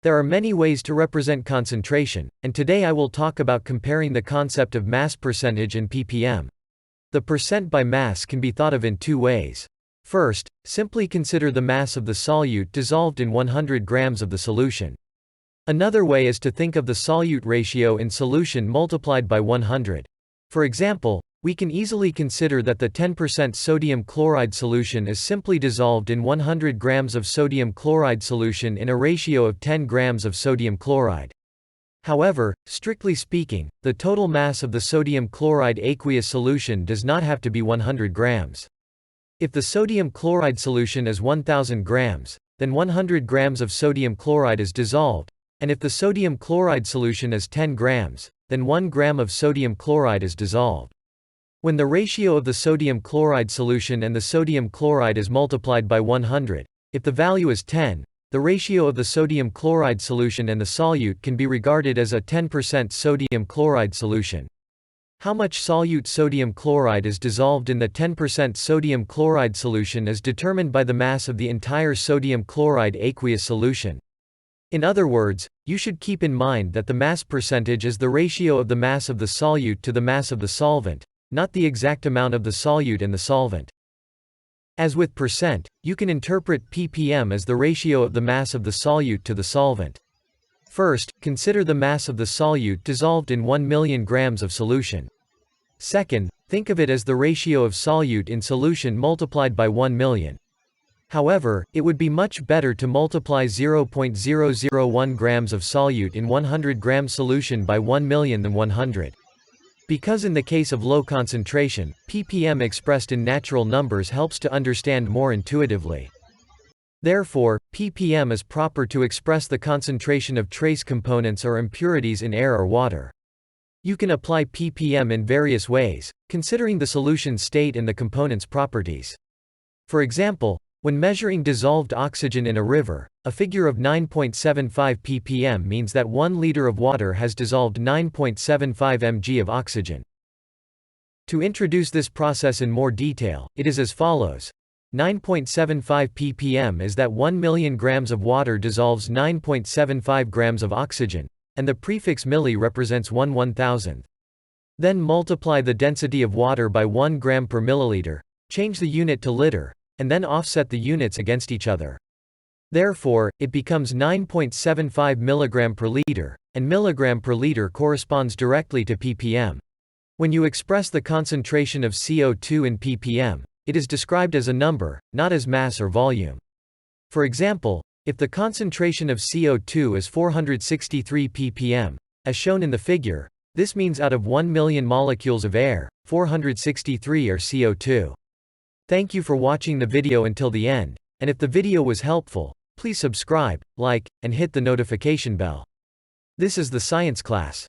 There are many ways to represent concentration, and today I will talk about comparing the concept of mass percentage and ppm. The percent by mass can be thought of in two ways. First, simply consider the mass of the solute dissolved in 100 grams of the solution. Another way is to think of the solute ratio in solution multiplied by 100. For example, we can easily consider that the 10% sodium chloride solution is simply dissolved in 100 grams of sodium chloride solution in a ratio of 10 grams of sodium chloride. However, strictly speaking, the total mass of the sodium chloride aqueous solution does not have to be 100 grams. If the sodium chloride solution is 1000 grams, then 100 grams of sodium chloride is dissolved, and if the sodium chloride solution is 10 grams, then 1 gram of sodium chloride is dissolved. When the ratio of the sodium chloride solution and the sodium chloride is multiplied by 100, if the value is 10, the ratio of the sodium chloride solution and the solute can be regarded as a 10% sodium chloride solution. How much solute sodium chloride is dissolved in the 10% sodium chloride solution is determined by the mass of the entire sodium chloride aqueous solution. In other words, you should keep in mind that the mass percentage is the ratio of the mass of the solute to the mass of the solvent, not the exact amount of the solute in the solvent. As with percent, you can interpret ppm as the ratio of the mass of the solute to the solvent. First, consider the mass of the solute dissolved in 1 million grams of solution. Second, think of it as the ratio of solute in solution multiplied by 1 million. However, it would be much better to multiply 0.001 grams of solute in 100 gram solution by 1 million than 100. Because in the case of low concentration, ppm expressed in natural numbers helps to understand more intuitively. Therefore, ppm is proper to express the concentration of trace components or impurities in air or water. You can apply ppm in various ways, considering the solution state and the component's properties. For example, when measuring dissolved oxygen in a river, a figure of 9.75 ppm means that 1 liter of water has dissolved 9.75 mg of oxygen. To introduce this process in more detail, it is as follows. 9.75 ppm is that 1 million grams of water dissolves 9.75 grams of oxygen, and the prefix milli represents 1/1000th. Then multiply the density of water by 1 gram per milliliter, change the unit to liter, and then offset the units against each other. Therefore, it becomes 9.75 mg per liter, and milligram per liter corresponds directly to ppm. When you express the concentration of CO2 in ppm, it is described as a number, not as mass or volume. For example, if the concentration of CO2 is 463 ppm, as shown in the figure, this means out of 1 million molecules of air, 463 are CO2. Thank you for watching the video until the end, and if the video was helpful, please subscribe, like, and hit the notification bell. This is the science class.